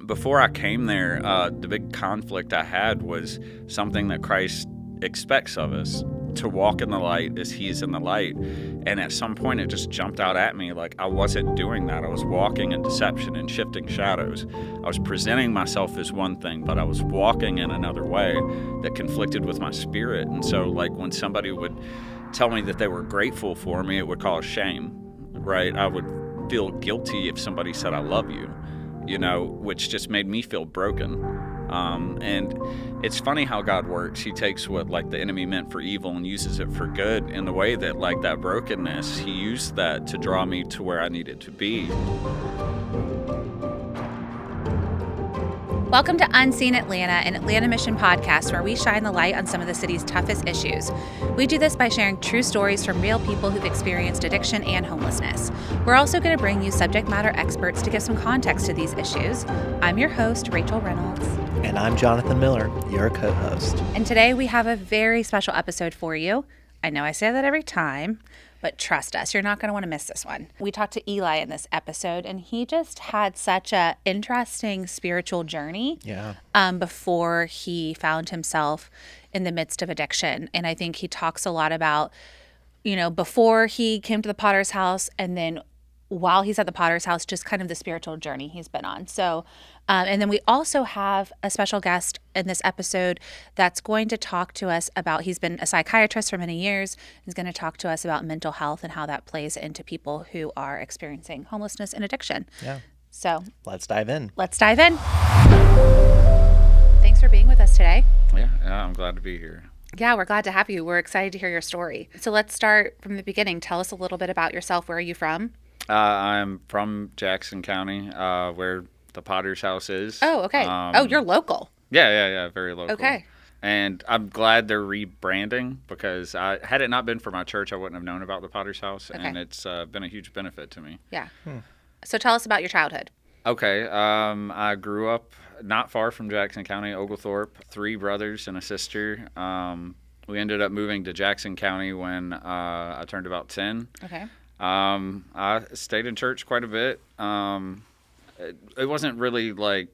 before I came there, the big conflict I had was something that Christ expects of us, to walk in the light as he's in the light. And at some point it just jumped out at me like I wasn't doing that. I was walking in deception and shifting shadows. I was presenting myself as one thing, but I was walking in another way that conflicted with my spirit. And so like when somebody would tell me that they were grateful for me, it would cause shame, right? I would feel guilty if somebody said I love you, which just made me feel broken. And it's funny how God works. He takes what like the enemy meant for evil and uses it for good in the way that like that brokenness, he used that to draw me to where I needed to be. Welcome to Unseen Atlanta, an Atlanta Mission podcast where we shine the light on some of the city's toughest issues. We do this by sharing true stories from real people who've experienced addiction and homelessness. We're also going to bring you subject matter experts to give some context to these issues. I'm your host, Rachel Reynolds. And I'm Jonathan Miller, your co-host. And today we have a very special episode for you. I know I say that every time, but trust us, you're not going to want to miss this one. We talked to Eli in this episode, and he just had such an interesting spiritual journey before he found himself in the midst of addiction. And I think he talks a lot about, before he came to the Potter's house, and then while he's at the Potter's house, just kind of the spiritual journey he's been on. So, and then we also have a special guest in this episode that's going to talk to us about, he's been a psychiatrist for many years. He's going to talk to us about mental health and how that plays into people who are experiencing homelessness and addiction. Yeah. So let's dive in. Thanks for being with us today. Yeah, I'm glad to be here. Yeah, we're glad to have you. We're excited to hear your story. So let's start from the beginning. Tell us a little bit about yourself. Where are you from? I'm from Jackson County, where the Potter's house is. Oh, okay. You're local. Yeah, very local. Okay. And I'm glad they're rebranding because had it not been for my church, I wouldn't have known about the Potter's house, and it's been a huge benefit to me. Yeah. So tell us about your childhood. Okay. I grew up not far from Jackson County, Oglethorpe, 3 brothers and a sister. We ended up moving to Jackson County when I turned about 10. Okay. I stayed in church quite a bit. It wasn't really like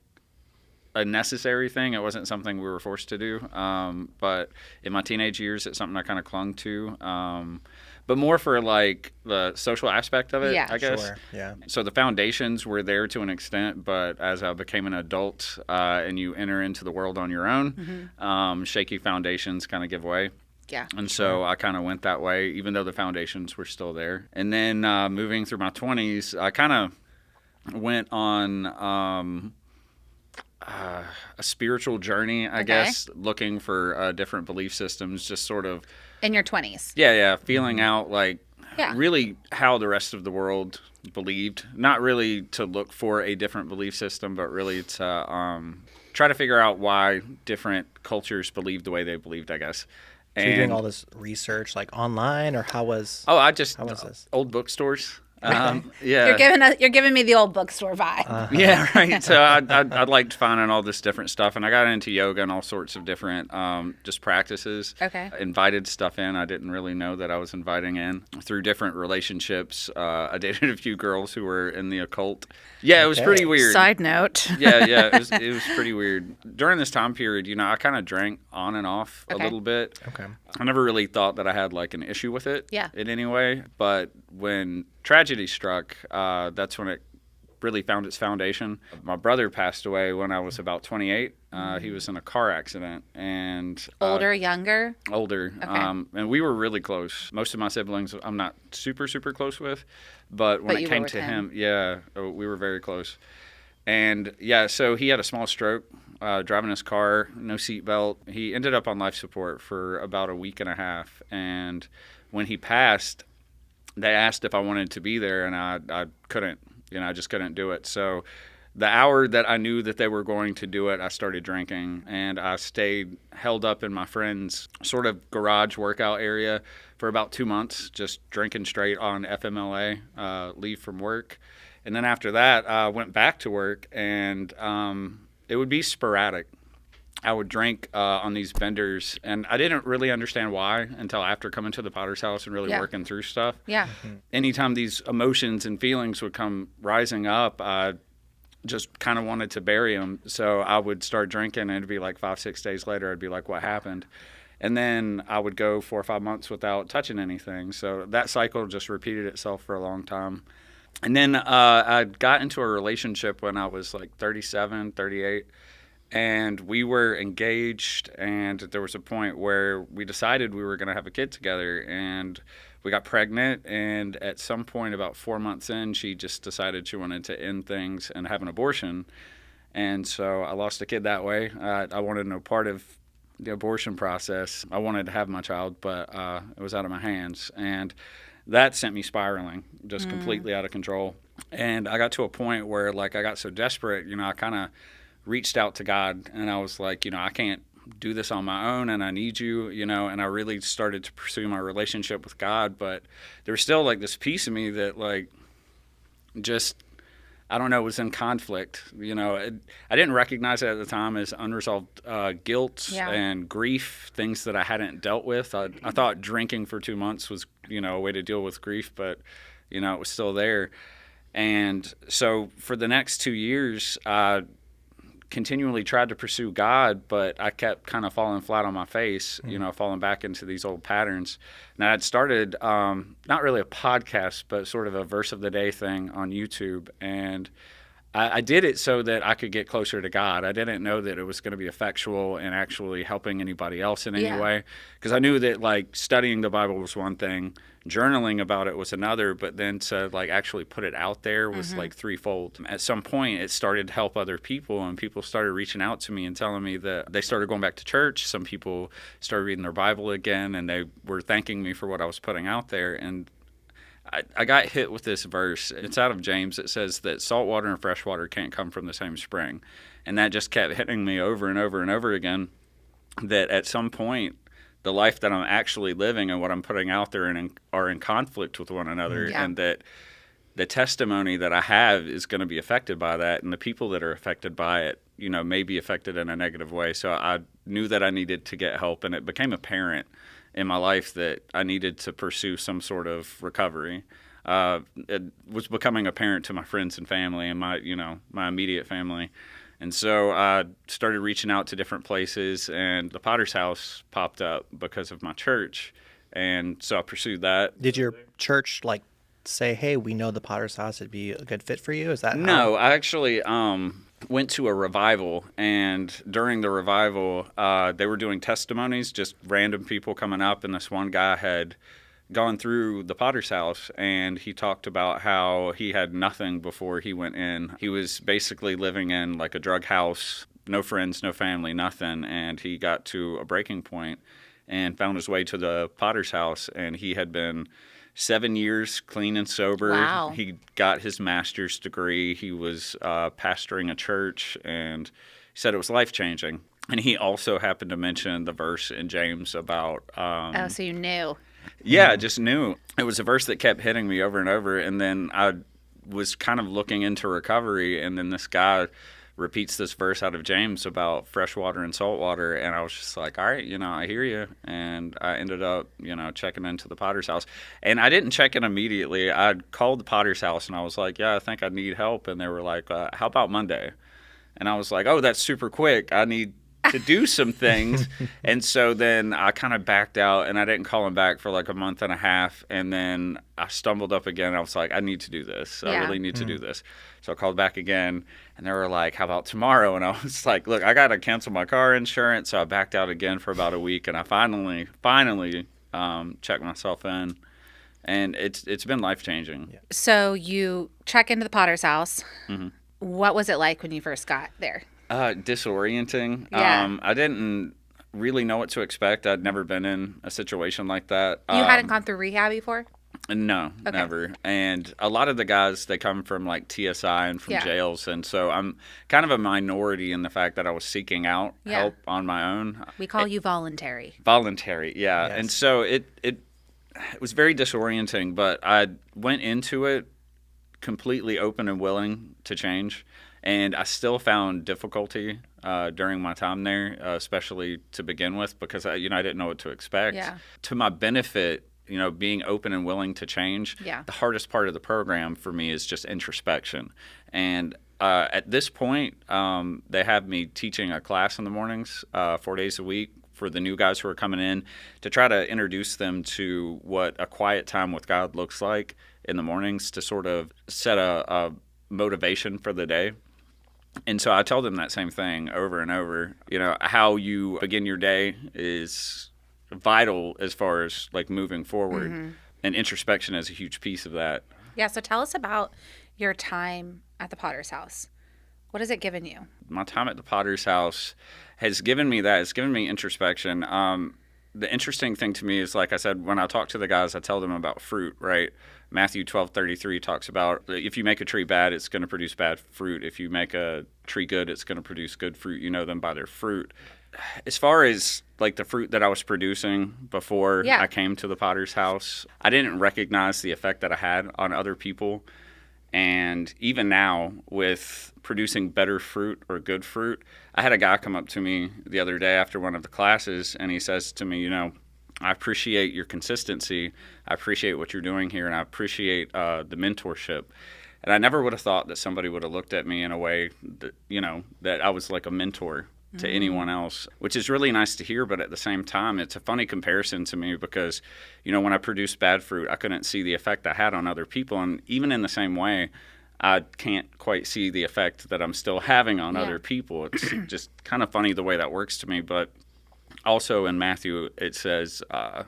a necessary thing. It wasn't something we were forced to do. But in my teenage years, it's something I kind of clung to. But more for like the social aspect of it, I guess. Sure. Yeah. So the foundations were there to an extent, but as I became an adult and you enter into the world on your own, shaky foundations kind of give way. Yeah. And so I kind of went that way, even though the foundations were still there. And then moving through my 20s, I kind of went on a spiritual journey, I guess, looking for different belief systems, just sort of. In your 20s? Yeah, feeling out like really how the rest of the world believed. Not really to look for a different belief system, but really to try to figure out why different cultures believed the way they believed, I guess. So you're doing all this research like online, or how was this? Old bookstores. Yeah. You're giving me the old bookstore vibe. Yeah, right. So I liked finding all this different stuff, and I got into yoga and all sorts of different just practices. Okay. Invited stuff in I didn't really know that I was inviting in through different relationships. I dated a few girls who were in the occult. Yeah, it was pretty weird. Side note. Yeah, it was pretty weird. During this time period, I kind of drank on and off a little bit. Okay. I never really thought that I had like an issue with it in any way, but when tragedy struck, that's when it really found its foundation. My brother passed away when I was about 28. He was in a car accident. And older, younger? Older. Okay. And we were really close. Most of my siblings I'm not super, super close with. But when it came to him, we were very close. And so he had a small stroke. Driving his car, no seatbelt. He ended up on life support for about a week and a half. And when he passed, they asked if I wanted to be there, and I couldn't. I just couldn't do it. So the hour that I knew that they were going to do it, I started drinking, and I stayed held up in my friend's sort of garage workout area for about 2 months, just drinking straight on FMLA, leave from work. And then after that, I went back to work, and it would be sporadic. I would drink on these vendors, and I didn't really understand why until after coming to the Potter's house and really working through stuff. Yeah. Anytime these emotions and feelings would come rising up, I'd just kind of wanted to bury them. So I would start drinking, and it'd be like 5-6 days later, I'd be like, what happened? And then I would go 4 or 5 months without touching anything. So that cycle just repeated itself for a long time. And then I got into a relationship when I was like 37, 38. And we were engaged, and there was a point where we decided we were going to have a kid together. And we got pregnant. And at some point, about 4 months in, she just decided she wanted to end things and have an abortion. And so I lost a kid that way. I wanted no part of the abortion process. I wanted to have my child, but it was out of my hands. And that sent me spiraling, just completely out of control. And I got to a point where, like, I got so desperate, I kind of reached out to God, and I was like, I can't do this on my own, and I need you, and I really started to pursue my relationship with God. But there was still, like, this piece of me that, like, just, I don't know, was in conflict. I didn't recognize it at the time as unresolved guilt and grief, things that I hadn't dealt with. I thought drinking for 2 months was, a way to deal with grief, but, it was still there. And so for the next 2 years, I continually tried to pursue God, but I kept kind of falling flat on my face, falling back into these old patterns. And I'd started not really a podcast, but sort of a verse of the day thing on YouTube. And I did it so that I could get closer to God. I didn't know that it was going to be effectual in actually helping anybody else in any way. Because I knew that, like, studying the Bible was one thing, journaling about it was another, but then to, like, actually put it out there was like threefold. At some point, it started to help other people, and people started reaching out to me and telling me that they started going back to church. Some people started reading their Bible again, and they were thanking me for what I was putting out there. And I got hit with this verse. It's out of James. It says that salt water and fresh water can't come from the same spring. And that just kept hitting me over and over and over again, that at some point, the life that I'm actually living and what I'm putting out there are in conflict with one another, and that the testimony that I have is going to be affected by that, and the people that are affected by it, may be affected in a negative way. So I knew that I needed to get help, and it became apparent in my life that I needed to pursue some sort of recovery. It was becoming apparent to my friends and family and my immediate family. And so I started reaching out to different places, and the Potter's House popped up because of my church. And so I pursued that. Did your church, like, say, hey, we know the Potter's House would be a good fit for you? Is that No, I actually went to a revival, and during the revival, they were doing testimonies, just random people coming up, and this one guy had gone through the Potter's House, and he talked about how he had nothing before he went in. He was basically living in like a drug house, no friends, no family, nothing, and he got to a breaking point and found his way to the Potter's House, and he had been 7 years clean and sober. Wow. He got his master's degree. He was pastoring a church, and he said it was life-changing. And he also happened to mention the verse in James about... so you knew. Yeah, I just knew. It was a verse that kept hitting me over and over, and then I was kind of looking into recovery, and then this guy repeats this verse out of James about fresh water and salt water, and I was just like, all right, I hear you. And I ended up, checking into the Potter's House. And I didn't check in immediately. I called the Potter's House, and I was like, yeah, I think I need help. And they were like, how about Monday? And I was like, oh, that's super quick. I need to do some things. And so then I kind of backed out, and I didn't call him back for like a month and a half. And then I stumbled up again. I was like, I need to do this. I really need to do this. So I called back again, and they were like, how about tomorrow? And I was like, look, I got to cancel my car insurance. So I backed out again for about a week, and I finally checked myself in. And it's been life-changing. Yeah. So you check into the Potter's House. Mm-hmm. What was it like when you first got there? Disorienting. Yeah. I didn't really know what to expect. I'd never been in a situation like that. You hadn't gone through rehab before? No, never. And a lot of the guys, they come from like TSI and from jails. And so I'm kind of a minority in the fact that I was seeking out help on my own. We call you voluntary. Voluntary, yeah. Yes. And so it was very disorienting, but I went into it completely open and willing to change. And I still found difficulty during my time there, especially to begin with, because I didn't know what to expect. Yeah. To my benefit, being open and willing to change. Yeah. The hardest part of the program for me is just introspection. And at this point, they have me teaching a class in the mornings, 4 days a week, for the new guys who are coming in, to try to introduce them to what a quiet time with God looks like in the mornings, to sort of set a motivation for the day. And so I tell them that same thing over and over. How you begin your day is vital as far as like moving forward. Mm-hmm. And introspection is a huge piece of that. Yeah. So tell us about your time at the Potter's House. What has it given you? My time at the Potter's House has given me that. It's given me introspection. The interesting thing to me is, like I said, when I talk to the guys, I tell them about fruit, right? Matthew 12:33 talks about if you make a tree bad, it's going to produce bad fruit. If you make a tree good, it's going to produce good fruit. You know them by their fruit. As far as like the fruit that I was producing before I came to the Potter's House, I didn't recognize the effect that I had on other people. And even now, with producing better fruit or good fruit, I had a guy come up to me the other day after one of the classes, and he says to me, I appreciate your consistency. I appreciate what you're doing here, and I appreciate the mentorship. And I never would have thought that somebody would have looked at me in a way that, that I was like a mentor to anyone else, which is really nice to hear. But at the same time, it's a funny comparison to me because, when I produced bad fruit, I couldn't see the effect I had on other people. And even in the same way, I can't quite see the effect that I'm still having on other people. It's just kind of funny the way that works to me. But also in Matthew, it says, I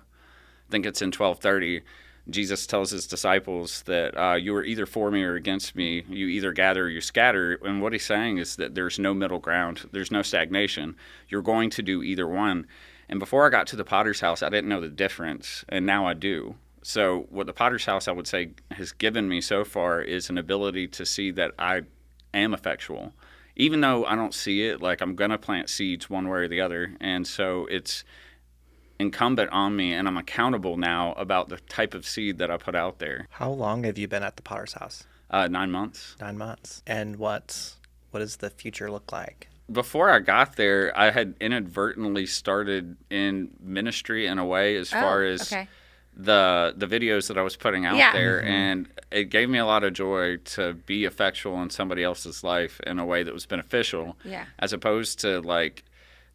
think it's in 12:30, Jesus tells his disciples that you are either for me or against me. You either gather or you scatter. And what he's saying is that there's no middle ground. There's no stagnation. You're going to do either one. And before I got to the Potter's House, I didn't know the difference. And now I do. So what the Potter's House, I would say, has given me so far is an ability to see that I am effectual. Even though I don't see it, like I'm going to plant seeds one way or the other. And so it's incumbent on me, and I'm accountable now about the type of seed that I put out there. How long have you been at the Potter's House? 9 months. 9 months. And what does the future look like? Before I got there, I had inadvertently started in ministry in a way as far as the videos that I was putting out there. Mm-hmm. And it gave me a lot of joy to be effectual in somebody else's life in a way that was beneficial, as opposed to like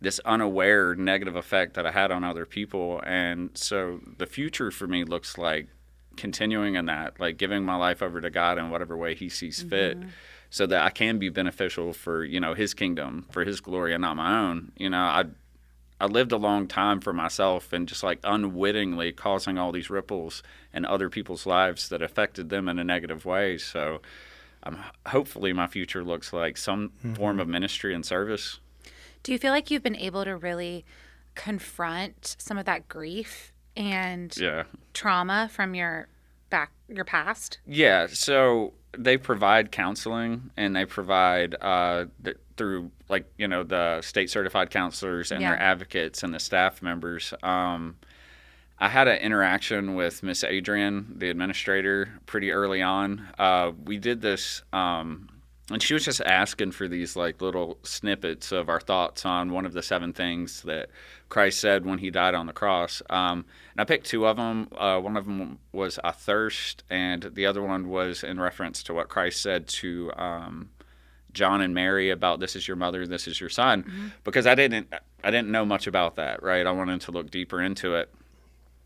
this unaware negative effect that I had on other people. And so the future for me looks like continuing in that, like giving my life over to God in whatever way he sees fit, so that I can be beneficial for, his kingdom, for his glory and not my own. I lived a long time for myself and just like unwittingly causing all these ripples in other people's lives that affected them in a negative way. So hopefully my future looks like some form of ministry and service. Do you feel like you've been able to really confront some of that grief and trauma from your past? Yeah. So they provide counseling, and they provide through like the state certified counselors and their advocates and the staff members. I had an interaction with Miss Adrian, the administrator, pretty early on. We did this. And she was just asking for these like little snippets of our thoughts on one of the 7 things that Christ said when he died on the cross. And I picked 2 of them. One of them was I thirst, and the other one was in reference to what Christ said to John and Mary about this is your mother, this is your son, because I didn't know much about that, right? I wanted to look deeper into it.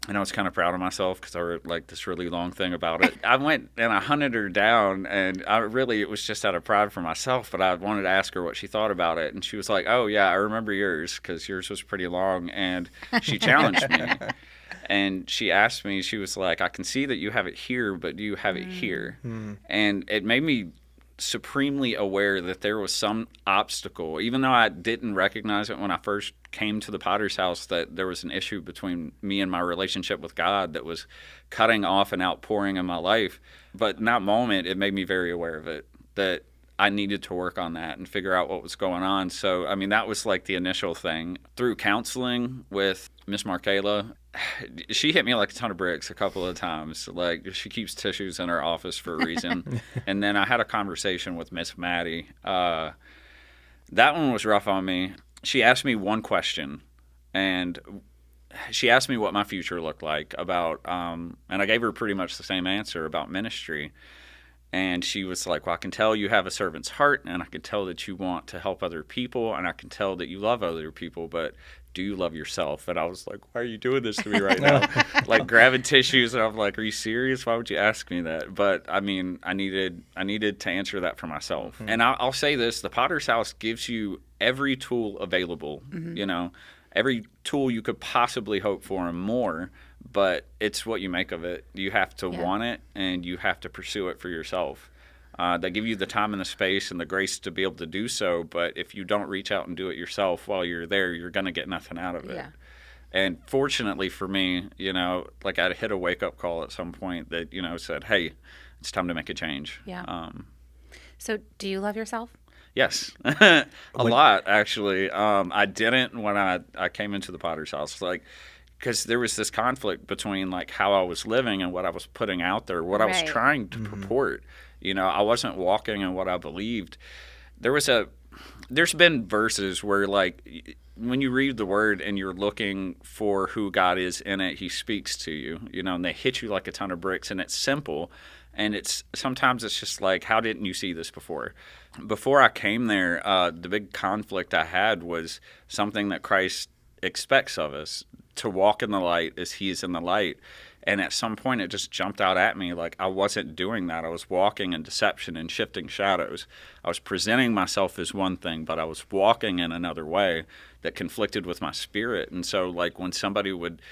And I was kind of proud of myself because I wrote like this really long thing about it. I went and I hunted her down, and it was just out of pride for myself, but I wanted to ask her what she thought about it. And she was like, oh, yeah, I remember yours because yours was pretty long. And she challenged me. And she asked me, she was like, I can see that you have it here, but do you have it here? And it made me supremely aware that there was some obstacle, even though I didn't recognize it when I first came to the Potter's House, that there was an issue between me and my relationship with God that was cutting off and outpouring in my life. But in that moment, it made me very aware of it, that I needed to work on that and figure out what was going on. So, I mean, that was like the initial thing. Through counseling with Miss Markela, she hit me like a ton of bricks a couple of times. Like, she keeps tissues in her office for a reason. And then I had a conversation with Miss Maddie. That one was rough on me. She asked me one question, and she asked me what my future looked like about, and I gave her pretty much the same answer about ministry. And she was like, well, I can tell you have a servant's heart, and I can tell that you want to help other people, and I can tell that you love other people, but do you love yourself? And I was like, why are you doing this to me right now? Like grabbing tissues, and I'm like, are you serious? Why would you ask me that? But I mean, I needed to answer that for myself. Mm-hmm. And I'll say this, the Potter's House gives you every tool available, you know, every tool you could possibly hope for and more, but it's what you make of it. You have to want it, and you have to pursue it for yourself. They give you the time and the space and the grace to be able to do so, but if you don't reach out and do it yourself while you're there, you're going to get nothing out of it. Yeah. And fortunately for me, you know, like I hit a wake-up call at some point that, you know, said, hey, it's time to make a change. Yeah. So do you love yourself? Yes, a lot, actually. I didn't when I came into the Potter's House, like, because there was this conflict between like how I was living and what I was putting out there, what I was trying to purport. You know, I wasn't walking in what I believed. There's been verses where like when you read the word and you're looking for who God is in it, he speaks to you, you know, and they hit you like a ton of bricks, and it's simple. And sometimes it's just like, how didn't you see this before? Before I came there, the big conflict I had was something that Christ expects of us, to walk in the light as he is in the light. And at some point it just jumped out at me like I wasn't doing that. I was walking in deception and shifting shadows. I was presenting myself as one thing, but I was walking in another way that conflicted with my spirit. And so like when somebody would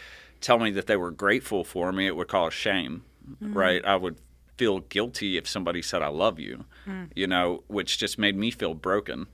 tell me that they were grateful for me, it would cause shame, right? I would feel guilty if somebody said I love you, you know, which just made me feel broken.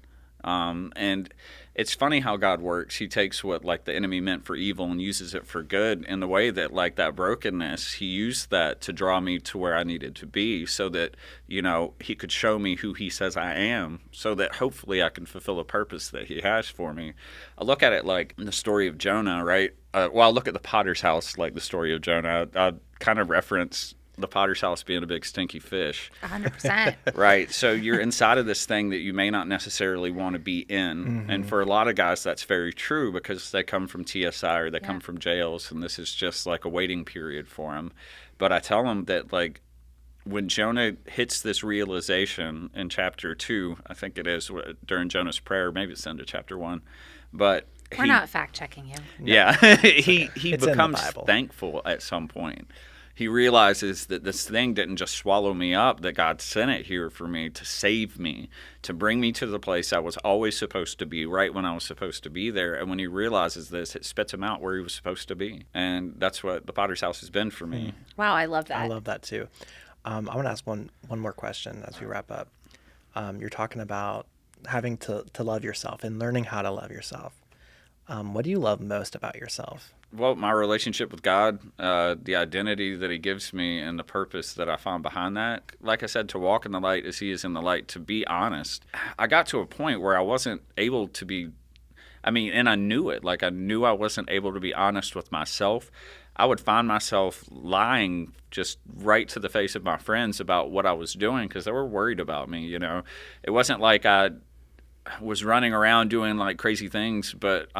And it's funny how God works. He takes what like the enemy meant for evil and uses it for good, in the way that like that brokenness, he used that to draw me to where I needed to be, so that, you know, he could show me who he says I am, so that hopefully I can fulfill a purpose that he has for me. I look at it like the story of Jonah, right? I look at the Potter's House like the story of Jonah. I kind of reference the Potter's House being a big stinky fish. 100%. Right. So you're inside of this thing that you may not necessarily want to be in. And for a lot of guys, that's very true, because they come from TSI or they come from jails, and this is just like a waiting period for them. But I tell them that like when Jonah hits this realization in chapter 2, I think it is, during Jonah's prayer, maybe it's into chapter 1, but we're not fact checking you. Yeah. he becomes thankful at some point. He realizes that this thing didn't just swallow me up, that God sent it here for me to save me, to bring me to the place I was always supposed to be, right when I was supposed to be there. And when he realizes this, it spits him out where he was supposed to be. And that's what the Potter's House has been for me. Wow, I love that. I love that too. I want to ask one more question as we wrap up. You're talking about having to love yourself and learning how to love yourself. What do you love most about yourself? Well, my relationship with God, the identity that he gives me, and the purpose that I find behind that. Like I said, to walk in the light as he is in the light, to be honest. I got to a point where I wasn't able to be, and I knew it. Like I knew I wasn't able to be honest with myself. I would find myself lying just right to the face of my friends about what I was doing, because they were worried about me, you know. It wasn't like I was running around doing like crazy things, but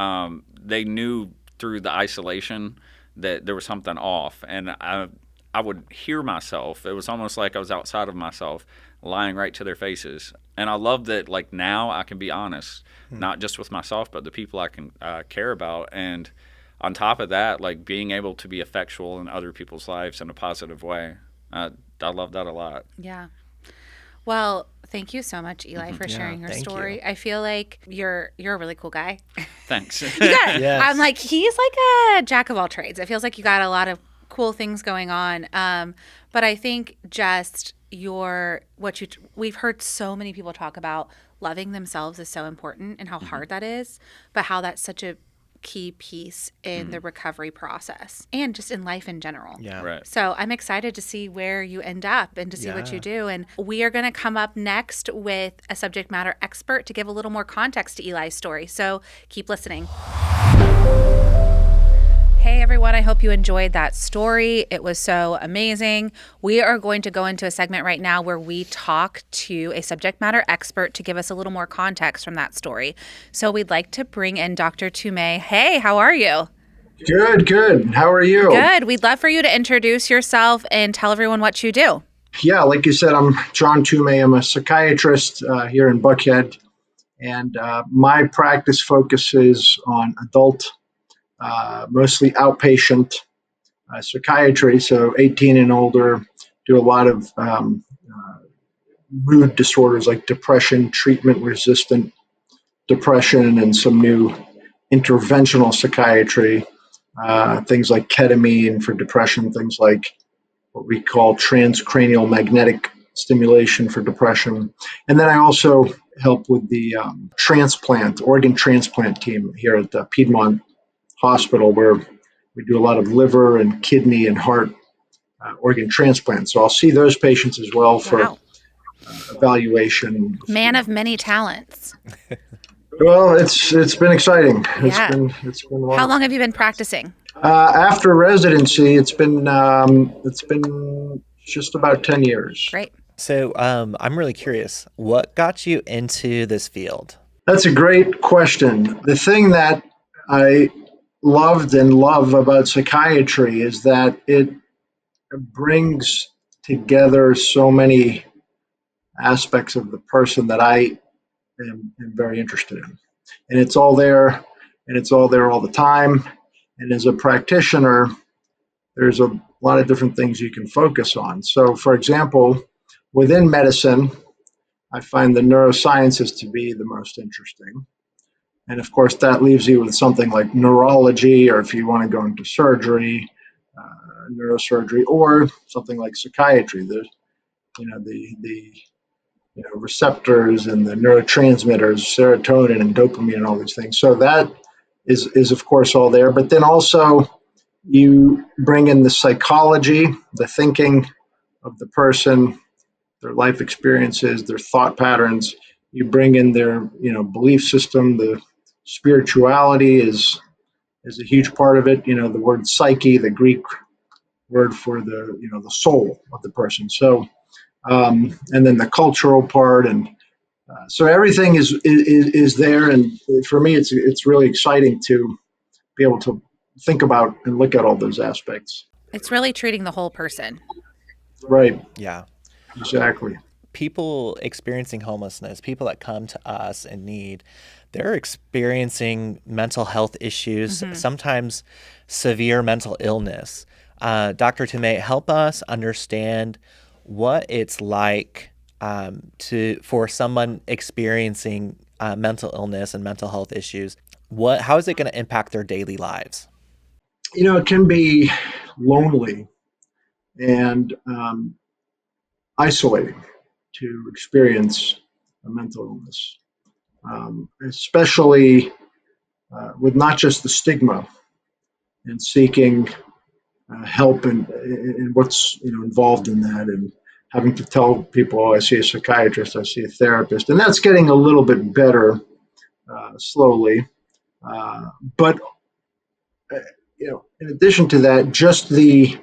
they knew through the isolation that there was something off, and I would hear myself. It was almost like I was outside of myself, lying right to their faces. And I love that like now I can be honest, not just with myself, but the people I can care about. And on top of that, like being able to be effectual in other people's lives in a positive way. I love that a lot. Yeah. Well, thank you so much, Eli, for sharing your story. You. I feel like you're a really cool guy. Thanks. Yes. I'm like, he's like a jack of all trades. It feels like you got a lot of cool things going on. But I think just we've heard so many people talk about loving themselves is so important, and how hard that is, but how that's such a key piece in the recovery process and just in life in general. Yeah. Right. So I'm excited to see where you end up and to see what you do. And we are going to come up next with a subject matter expert to give a little more context to Eli's story. So keep listening. Hey everyone, I hope you enjoyed that story. It was so amazing. We are going to go into a segment right now where we talk to a subject matter expert to give us a little more context from that story. So we'd like to bring in Dr. Tumeh. Hey, how are you? Good. How are you? Good. We'd love for you to introduce yourself and tell everyone what you do. Yeah, like you said, I'm John Tumeh. I'm a psychiatrist here in Buckhead, and my practice focuses on adult, mostly outpatient psychiatry, so 18 and older. Do a lot of mood disorders like depression, treatment resistant depression, and some new interventional psychiatry, things like ketamine for depression, things like what we call transcranial magnetic stimulation for depression. And then I also help with the organ transplant team here at the Piedmont Hospital, where we do a lot of liver and kidney and heart organ transplants. So I'll see those patients as well for Wow. evaluation. Man of many talents. Well, it's been exciting. Yeah. It's been How wild. long have you been practicing? After residency, it's been just about 10 years. Great. So I'm really curious, what got you into this field? That's a great question. The thing that I loved and love about psychiatry is that it brings together so many aspects of the person that I am very interested in. And it's all there, and it's all there all the time. And as a practitioner, there's a lot of different things you can focus on. So, for example, within medicine, I find the neurosciences to be the most interesting. And of course, that leaves you with something like neurology, or if you want to go into surgery, neurosurgery, or something like psychiatry. The the receptors and the neurotransmitters, serotonin and dopamine, and all these things. So that is of course all there. But then also you bring in the psychology, the thinking of the person, their life experiences, their thought patterns. You bring in their belief system. The spirituality is a huge part of it. The word psyche, the Greek word for the soul of the person. So and then the cultural part, and so everything is there. And for me, it's really exciting to be able to think about and look at all those aspects. It's really treating the whole person. Right. Yeah. Exactly. People experiencing homelessness, people that come to us in need, they're experiencing mental health issues, sometimes severe mental illness. Dr. Tumeh, help us understand what it's like for someone experiencing mental illness and mental health issues. How is it going to impact their daily lives? It can be lonely and isolating to experience a mental illness, especially with not just the stigma and seeking help and what's involved in that, and having to tell people, oh, I see a psychiatrist, I see a therapist, and that's getting a little bit better slowly. But in addition to that, just the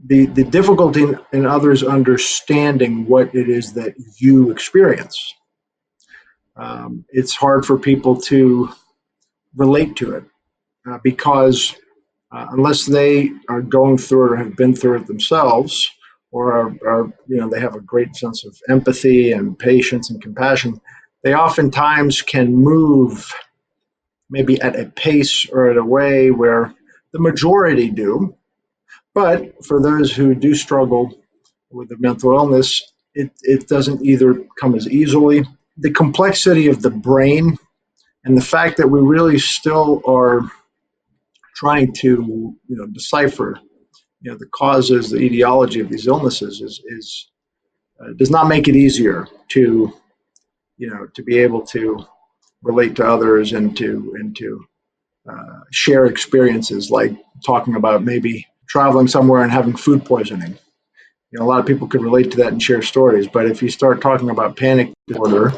difficulty in others understanding what it is that you experience. It's hard for people to relate to it because unless they are going through it or have been through it themselves, or are they have a great sense of empathy and patience and compassion, they oftentimes can move maybe at a pace or at a way where the majority do. But for those who do struggle with a mental illness, it doesn't either come as easily. The complexity of the brain and the fact that we really still are trying to decipher the causes, the etiology of these illnesses is does not make it easier to be able to relate to others and to share experiences, like talking about maybe traveling somewhere and having food poisoning. A lot of people could relate to that and share stories, but if you start talking about panic disorder,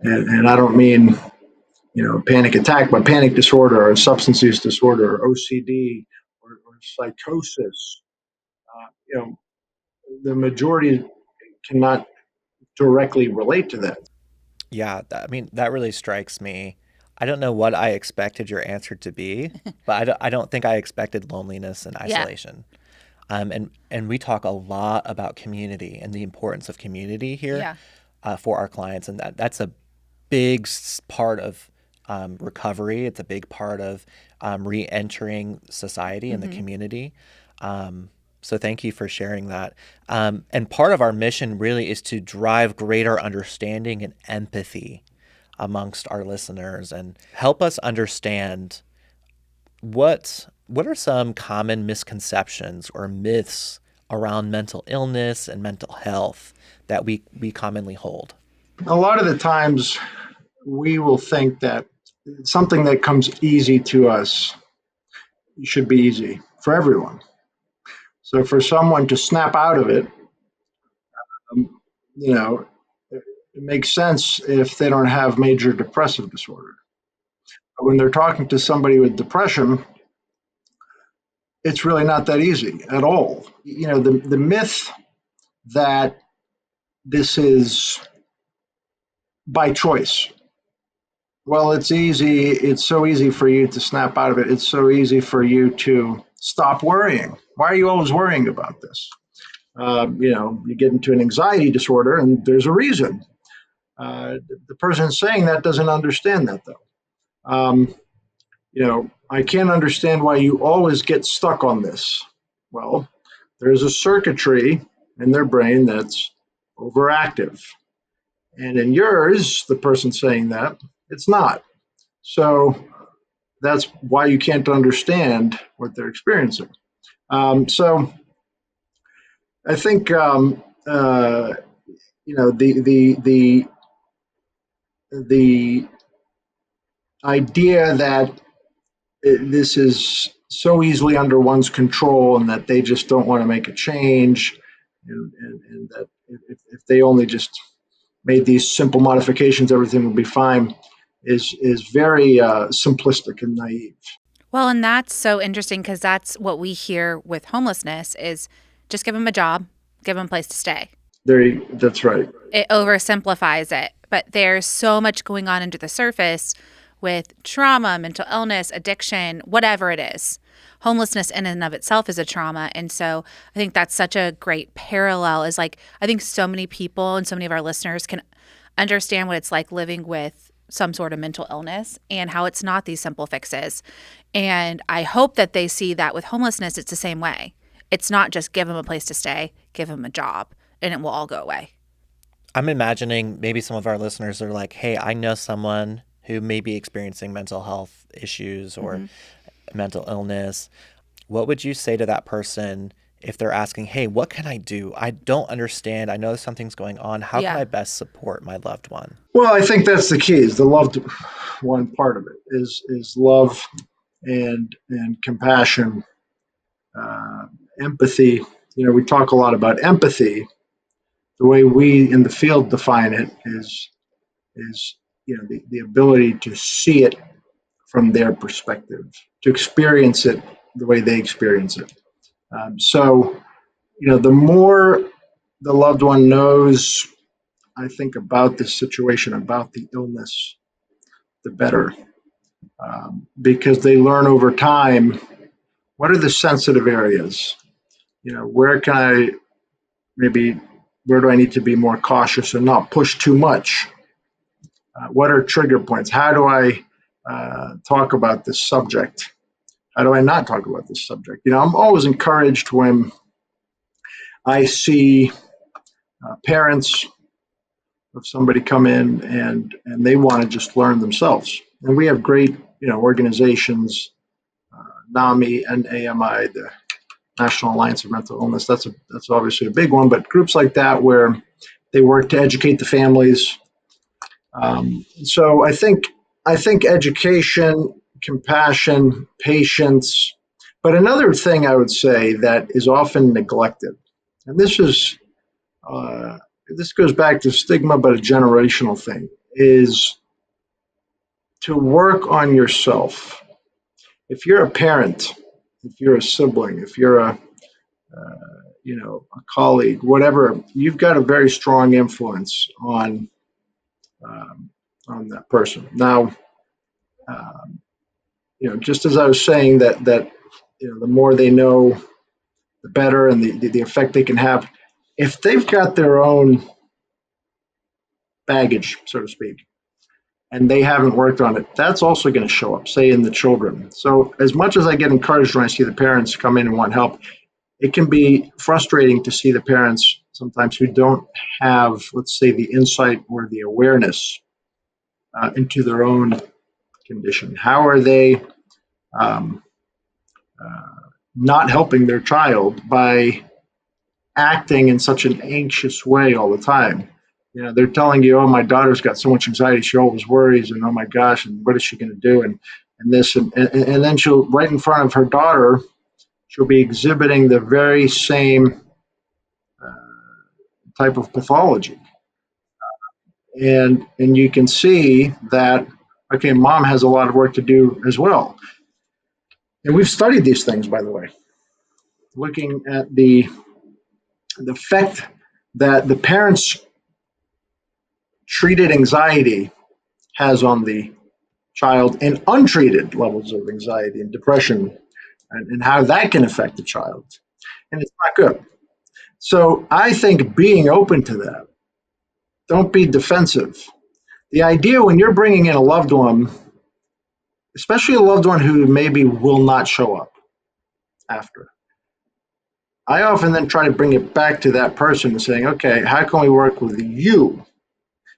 and I don't mean panic attack, but panic disorder or substance use disorder or OCD or psychosis, you know, the majority cannot directly relate to that. Yeah, I mean, that really strikes me. I don't know what I expected your answer to be, but I don't think I expected loneliness and Yeah. isolation. And we talk a lot about community and the importance of community here Yeah. for our clients, and that's a big part of recovery. It's a big part of re-entering society and the community. So thank you for sharing that. And part of our mission really is to drive greater understanding and empathy amongst our listeners and help us understand what are some common misconceptions or myths around mental illness and mental health that we commonly hold. A lot of the times we will think that something that comes easy to us should be easy for everyone. So for someone to snap out of it, um, you know, it makes sense if they don't have major depressive disorder. But when they're talking to somebody with depression, it's really not that easy at all. The myth that this is by choice. Well, it's easy. It's so easy for you to snap out of it. It's so easy for you to stop worrying. Why are you always worrying about this? You get into an anxiety disorder, and there's a reason. The person saying that doesn't understand that, though. I can't understand why you always get stuck on this. Well, there's a circuitry in their brain that's overactive. And in yours, the person saying that, it's not. So that's why you can't understand what they're experiencing. So I think the idea that this is so easily under one's control and that they just don't want to make a change, and that if they only just made these simple modifications, everything would be fine, is very simplistic and naive. Well, and that's so interesting because that's what we hear with homelessness is just give them a job, give them a place to stay. That's right. It oversimplifies it, but there's so much going on under the surface with trauma, mental illness, addiction, whatever it is. Homelessness in and of itself is a trauma. And so I think that's such a great parallel is like, I think so many people and so many of our listeners can understand what it's like living with some sort of mental illness and how it's not these simple fixes. And I hope that they see that with homelessness, it's the same way. It's not just give them a place to stay, give them a job, and it will all go away. I'm imagining maybe some of our listeners are like, hey, I know someone who may be experiencing mental health issues or mental illness. What would you say to that person if they're asking, hey, what can I do? I don't understand. I know something's going on. How can I best support my loved one? Well, I think that's the key. Is the loved one part of it is love and compassion, empathy. We talk a lot about empathy. The way we in the field define it is the ability to see it from their perspective, to experience it the way they experience it. The more the loved one knows, I think, about the situation, about the illness, the better. Because they learn over time, what are the sensitive areas? Where can I where do I need to be more cautious and not push too much? What are trigger points? How do I talk about this subject? How do I not talk about this subject? I'm always encouraged when I see parents of somebody come in and they want to just learn themselves. And we have great, organizations, NAMI and AMI, the National Alliance of Mental Illness. That's obviously a big one, but groups like that where they work to educate the families. So I think education, compassion, patience. But another thing I would say that is often neglected, and this goes back to stigma, but a generational thing, is to work on yourself. If you're a parent, if you're a sibling, if you're a colleague, whatever, you've got a very strong influence on that person. Now, just as I was saying that the more they know the better, and the effect they can have. If they've got their own baggage, so to speak, and they haven't worked on it, that's also going to show up, say, in the children. So as much as I get encouraged when I see the parents come in and want help, it can be frustrating to see the parents sometimes who don't have, let's say, the insight or the awareness into their own condition. How are they um, not helping their child by acting in such an anxious way all the time? They're telling you, oh, my daughter's got so much anxiety, she always worries, and oh my gosh, and what is she going to do? And this, and then she'll, right in front of her daughter, she'll be exhibiting the very same type of pathology. And you can see that, okay, mom has a lot of work to do as well. And we've studied these things, by the way, looking at the effect that the parents' treated anxiety has on the child, and untreated levels of anxiety and depression, and how that can affect the child. And it's not good. So I think being open to that, don't be defensive. The idea when you're bringing in a loved one, especially a loved one who maybe will not show up after, I often then try to bring it back to that person and saying, okay, how can we work with you?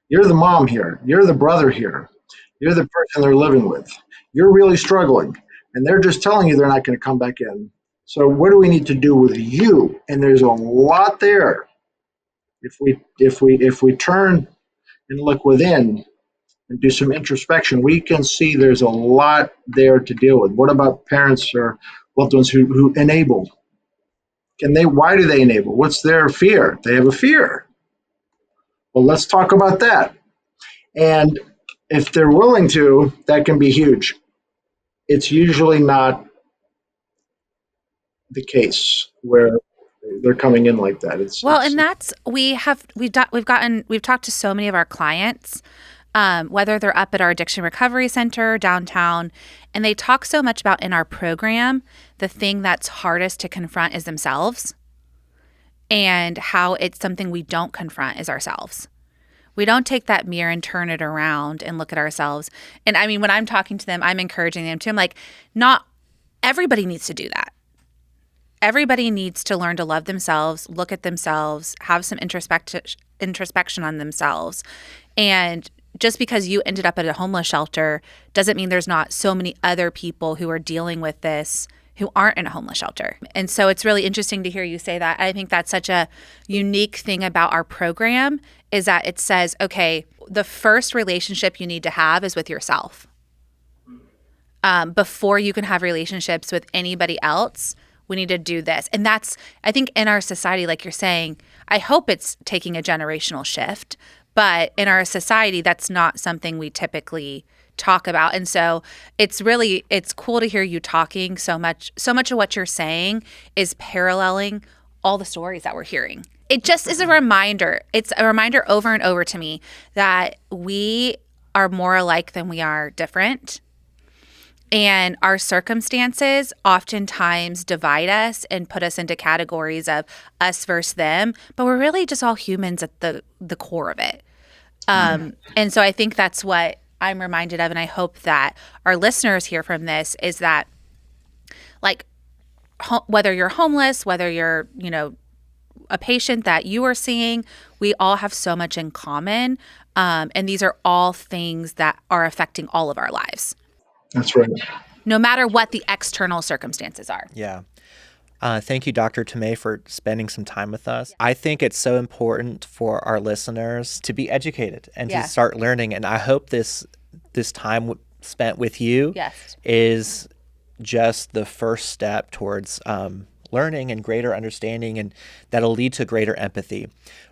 You're the mom here. You're the brother here. You're the person they're living with. You're really struggling, and they're just telling you they're not going to come back in. So what do we need to do with you? And there's a lot there. If we turn and look within and do some introspection, we can see there's a lot there to deal with. What about parents or loved ones who enable? Why do they enable? What's their fear? They have a fear. Well, let's talk about that. And if they're willing to, that can be huge. It's usually not the case where they're coming in like that. And that's we've talked to so many of our clients, whether they're up at our addiction recovery center downtown, and they talk so much about in our program, the thing that's hardest to confront is themselves, and how it's something we don't confront is ourselves. We don't take that mirror and turn it around and look at ourselves. And I mean, when I'm talking to them, I'm encouraging them too. I'm like, not everybody needs to do that. Everybody needs to learn to love themselves, look at themselves, have some introspection on themselves. And just because you ended up at a homeless shelter doesn't mean there's not so many other people who are dealing with this who aren't in a homeless shelter. And so it's really interesting to hear you say that. I think that's such a unique thing about our program is that it says, okay, the first relationship you need to have is with yourself. Before you can have relationships with anybody else, we need to do this. And that's, I think in our society, like you're saying, I hope it's taking a generational shift, but in our society, that's not something we typically talk about. And so it's cool to hear you talking so much of what you're saying is paralleling all the stories that we're hearing. It just is a reminder. It's a reminder over and over to me that we are more alike than we are different. And our circumstances oftentimes divide us and put us into categories of us versus them, but we're really just all humans at the core of it. And so I think that's what I'm reminded of, and I hope that our listeners hear from this is that, like, whether you're homeless, whether you're, a patient that you are seeing, we all have so much in common, and these are all things that are affecting all of our lives. That's right. No matter what the external circumstances are. Yeah. Thank you, Dr. Tumeh, for spending some time with us. I think it's so important for our listeners to be educated and to start learning. And I hope this time spent with you is just the first step towards learning and greater understanding, and that'll lead to greater empathy.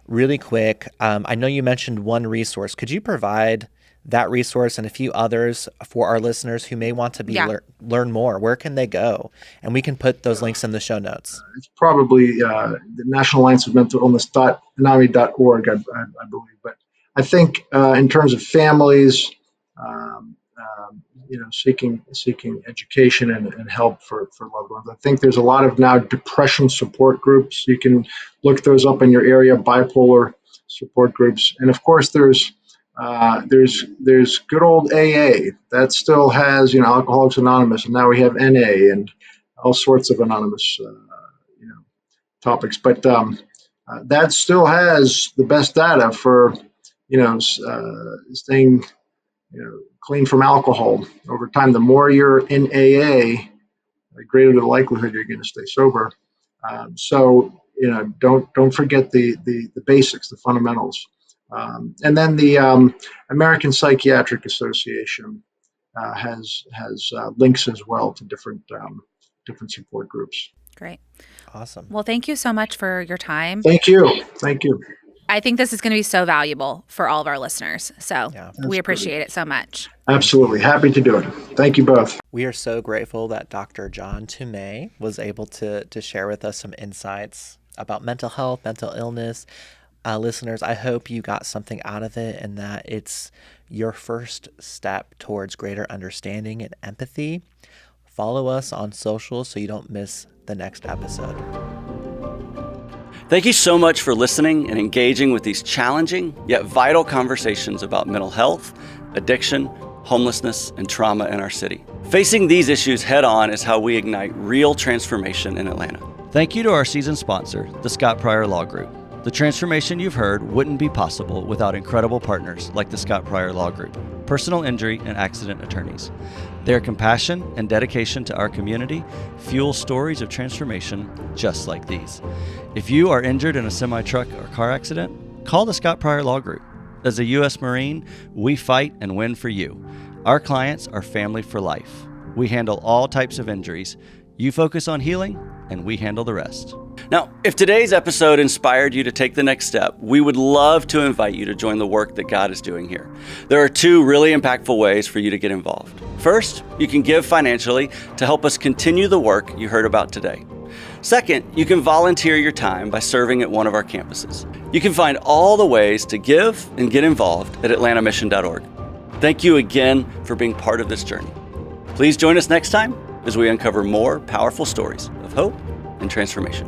Really quick, I know you mentioned one resource. Could you provide that resource and a few others for our listeners who may want to learn more? Where can they go? And we can put those links in the show notes. It's probably the National Alliance of Mental Illness.NAMI.org, I believe. But I think in terms of families, seeking education and help for loved ones. I think there's a lot of now depression support groups. You can look those up in your area, bipolar support groups, and of course there's good old AA that still has Alcoholics Anonymous, and now we have NA and all sorts of anonymous topics, but that still has the best data for staying clean from alcohol over time. The more you're in AA, the greater the likelihood you're going to stay sober. So don't forget the basics, the fundamentals. And then the American Psychiatric Association has links as well to different support groups. Great. Awesome. Well, thank you so much for your time. Thank you. Thank you. I think this is going to be so valuable for all of our listeners. So we appreciate it so much. Absolutely. Happy to do it. Thank you both. We are so grateful that Dr. John Tumeh was able to share with us some insights about mental health, mental illness. Listeners, I hope you got something out of it and that it's your first step towards greater understanding and empathy. Follow us on social so you don't miss the next episode. Thank you so much for listening and engaging with these challenging yet vital conversations about mental health, addiction, homelessness, and trauma in our city. Facing these issues head on is how we ignite real transformation in Atlanta. Thank you to our season sponsor, the Scott Pryor Law Group. The transformation you've heard wouldn't be possible without incredible partners like the Scott Pryor Law Group, personal injury and accident attorneys. Their compassion and dedication to our community fuel stories of transformation just like these. If you are injured in a semi-truck or car accident, call the Scott Pryor Law Group. As a U.S. Marine, we fight and win for you. Our clients are family for life. We handle all types of injuries. You focus on healing, and we handle the rest. Now, if today's episode inspired you to take the next step, we would love to invite you to join the work that God is doing here. There are two really impactful ways for you to get involved. First, you can give financially to help us continue the work you heard about today. Second, you can volunteer your time by serving at one of our campuses. You can find all the ways to give and get involved at atlantamission.org. Thank you again for being part of this journey. Please join us next time as we uncover more powerful stories of hope and transformation.